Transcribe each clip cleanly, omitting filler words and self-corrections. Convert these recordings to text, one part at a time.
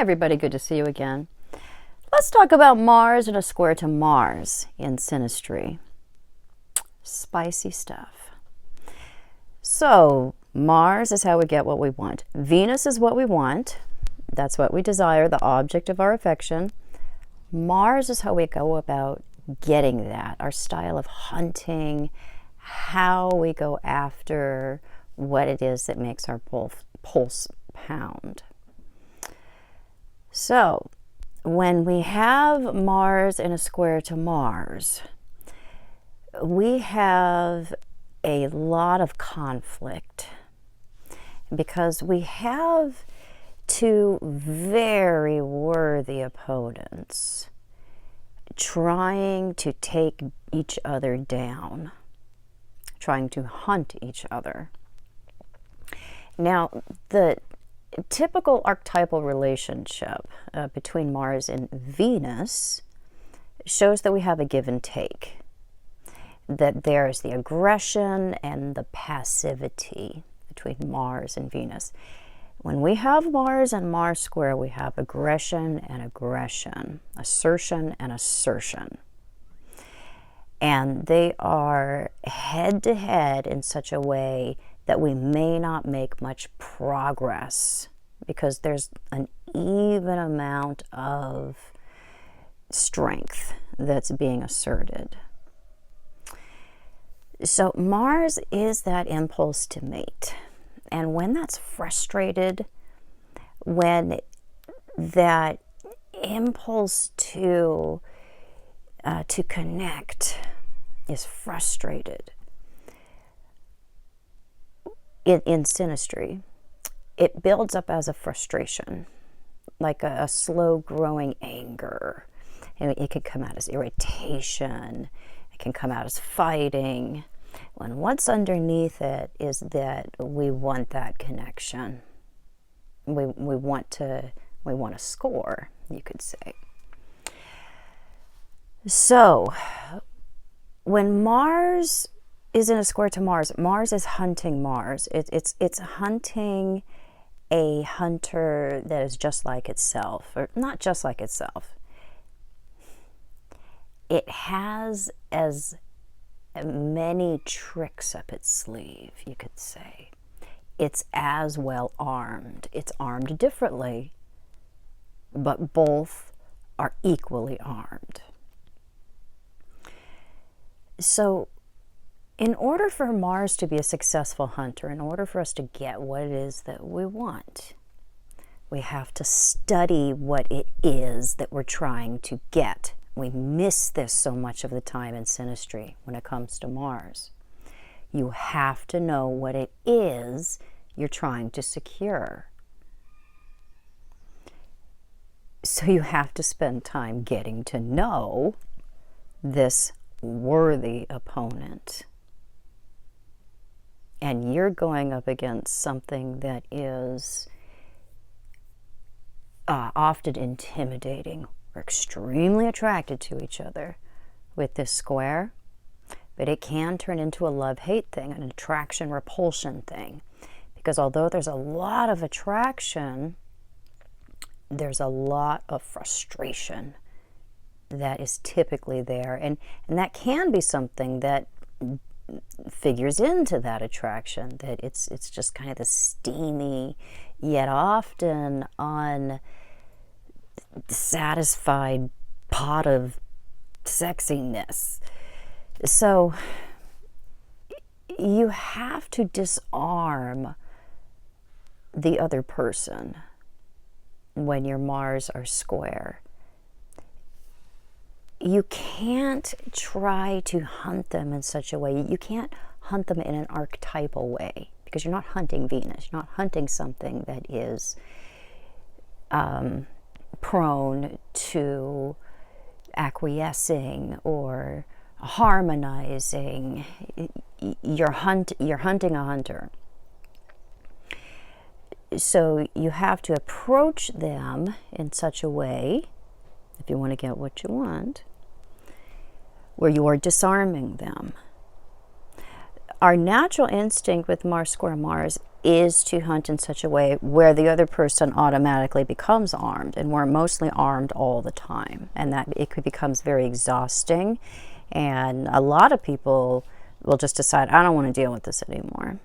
everybody, good to see you again. Let's talk about Mars and a square to Mars in Synastry. Spicy stuff. So Mars is how we get what we want. Venus is what we want. That's what we desire, the object of our affection. Mars is how we go about getting that, our style of hunting, how we go after what it is that makes our pulse pound. So when we have Mars in a square to Mars, we have a lot of conflict because we have two very worthy opponents trying to take each other down, trying to hunt each other. Now, the typical archetypal relationship between Mars and Venus shows that we have a give and take, that there's the aggression and the passivity between Mars and Venus. When we have Mars and Mars square, we have aggression and aggression, assertion and assertion. And they are head to head in such a way that we may not make much progress because there's an even amount of strength that's being asserted. So Mars is that impulse to mate. And when that's frustrated, when that impulse to connect is frustrated, in Synastry, it builds up as a frustration, like a slow-growing anger. And it can come out as irritation. It can come out as fighting. When what's underneath it is that we want that connection. We want to score, you could say. So when Mars is in a square to Mars, Mars is hunting Mars. It's hunting a hunter that is just like itself, or not just like itself. It has as many tricks up its sleeve, you could say. It's as well armed. It's armed differently, but both are equally armed. So in order for Mars to be a successful hunter, in order for us to get what it is that we want, we have to study what it is that we're trying to get. We miss this so much of the time in Synastry when it comes to Mars. You have to know what it is you're trying to secure. So you have to spend time getting to know this worthy opponent. And you're going up against something that is often intimidating. We're extremely attracted to each other with this square, but it can turn into a love-hate thing, an attraction-repulsion thing. Because although there's a lot of attraction, there's a lot of frustration that is typically there. And that can be something that figures into that attraction, that it's just kind of the steamy, yet often unsatisfied pot of sexiness. So you have to disarm the other person when your Mars are square. You can't try to hunt them in such a way. You can't hunt them in an archetypal way because you're not hunting Venus. You're not hunting something that is prone to acquiescing or harmonizing. You're hunting a hunter. So you have to approach them in such a way, if you want to get what you want, where you are disarming them. Our natural instinct with Mars square Mars is to hunt in such a way where the other person automatically becomes armed, and we're mostly armed all the time, and that it becomes very exhausting, and a lot of people will just decide, I don't want to deal with this anymore.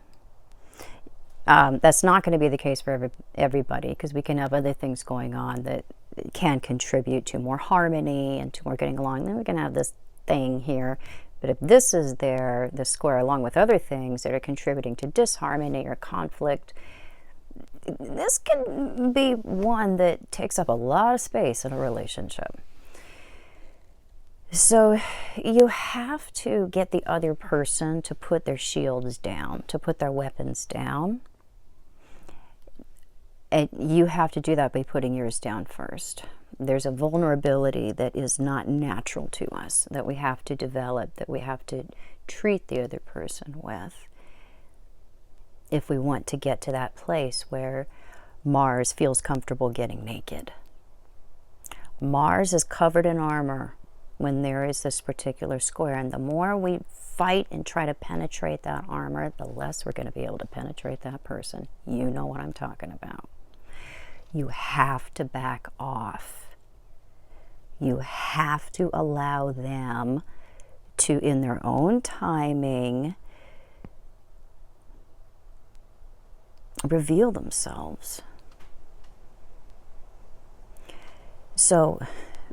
That's not going to be the case for everybody, because we can have other things going on that can contribute to more harmony and to more getting along. Then we're going to have this thing here. But if this is there, the square, along with other things that are contributing to disharmony or conflict, this can be one that takes up a lot of space in a relationship. So you have to get the other person to put their shields down, to put their weapons down. And you have to do that by putting yours down first. There's a vulnerability that is not natural to us, that we have to develop, that we have to treat the other person with, if we want to get to that place where Mars feels comfortable getting naked. Mars is covered in armor when there is this particular square, and the more we fight and try to penetrate that armor, the less we're going to be able to penetrate that person. You know what I'm talking about. You have to back off. You have to allow them to, in their own timing, reveal themselves. So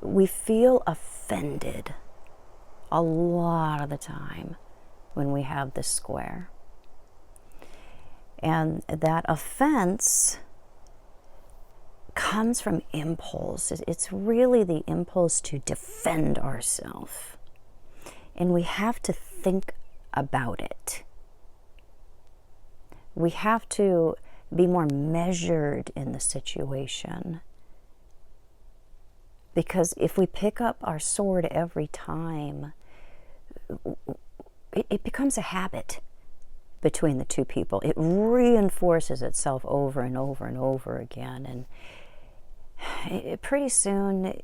we feel offended a lot of the time when we have this square. And that offense comes from impulse. It's really the impulse to defend ourselves. And we have to think about it. We have to be more measured in the situation. Because if we pick up our sword every time, it becomes a habit between the two people. It reinforces itself over and over and over again. And pretty soon,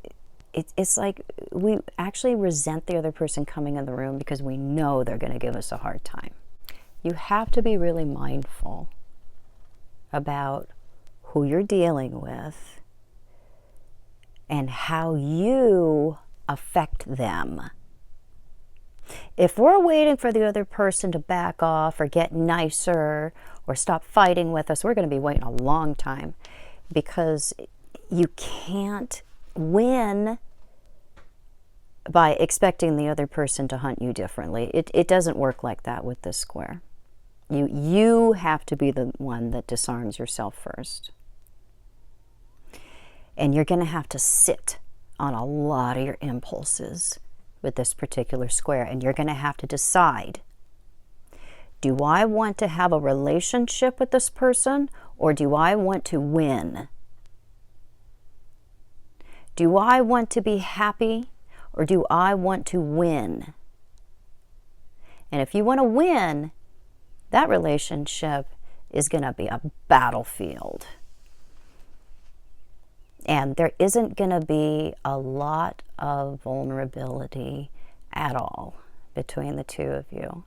it's like we actually resent the other person coming in the room because we know they're going to give us a hard time. You have to be really mindful about who you're dealing with and how you affect them. If we're waiting for the other person to back off or get nicer or stop fighting with us, we're going to be waiting a long time, because you can't win by expecting the other person to hunt you differently. It doesn't work like that with this square. You have to be the one that disarms yourself first. And you're going to have to sit on a lot of your impulses with this particular square. And you're going to have to decide, do I want to have a relationship with this person, or do I want to win? Do I want to be happy, or do I want to win? And if you want to win, that relationship is going to be a battlefield. And there isn't going to be a lot of vulnerability at all between the two of you.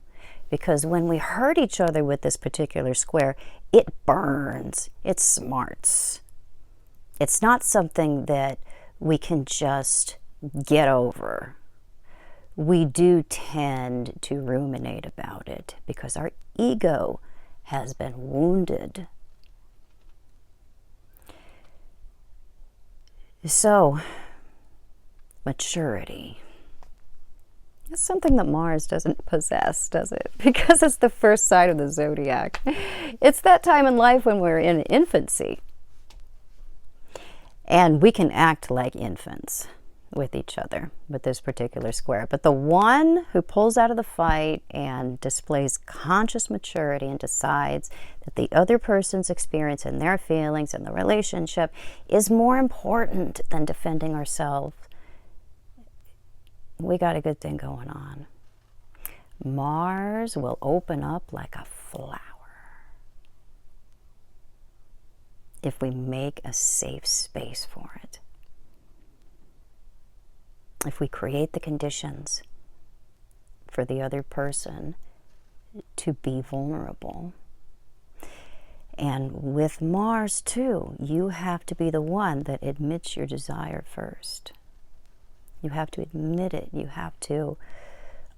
Because when we hurt each other with this particular square, it burns, it smarts. It's not something that we can just get over. We do tend to ruminate about it because our ego has been wounded. So, maturity. It's something that Mars doesn't possess, does it? Because it's the first sign of the zodiac. It's that time in life when we're in infancy. And we can act like infants with each other with this particular square. But the one who pulls out of the fight and displays conscious maturity and decides that the other person's experience and their feelings and the relationship is more important than defending ourselves, we got a good thing going on. Mars will open up like a flower if we make a safe space for it. If we create the conditions for the other person to be vulnerable. And with Mars too, you have to be the one that admits your desire first. You have to admit it. You have to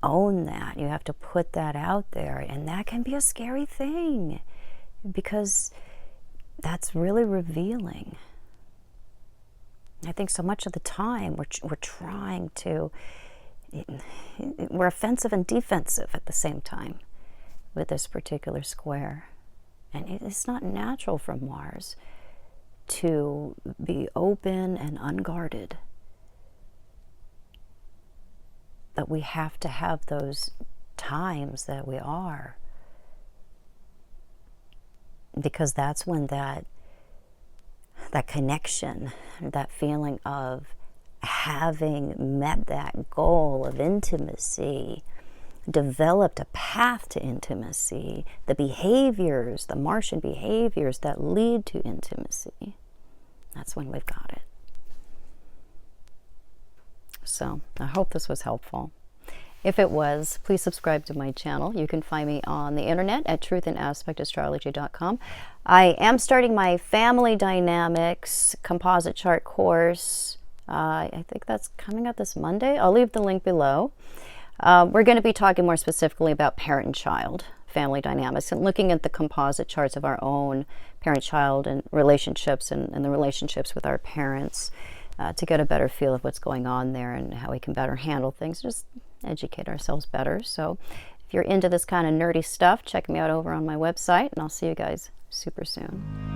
own that. You have to put that out there. And that can be a scary thing, because that's really revealing. I think so much of the time we're trying to, we're offensive and defensive at the same time with this particular square. And it's not natural from Mars to be open and unguarded. But we have to have those times that we are. Because that's when that connection, that feeling of having met that goal of intimacy, developed a path to intimacy, the behaviors, the Martian behaviors that lead to intimacy, that's when we've got it. So I hope this was helpful. If it was, please subscribe to my channel. You can find me on the internet at truthinaspectastrology.com. I am starting my family dynamics composite chart course. I think that's coming up this Monday. I'll leave the link below. We're going to be talking more specifically about parent and child family dynamics and looking at the composite charts of our own parent-child and relationships and the relationships with our parents to get a better feel of what's going on there and how we can better handle things, just educate ourselves better. So if you're into this kind of nerdy stuff, check me out over on my website, and I'll see you guys super soon.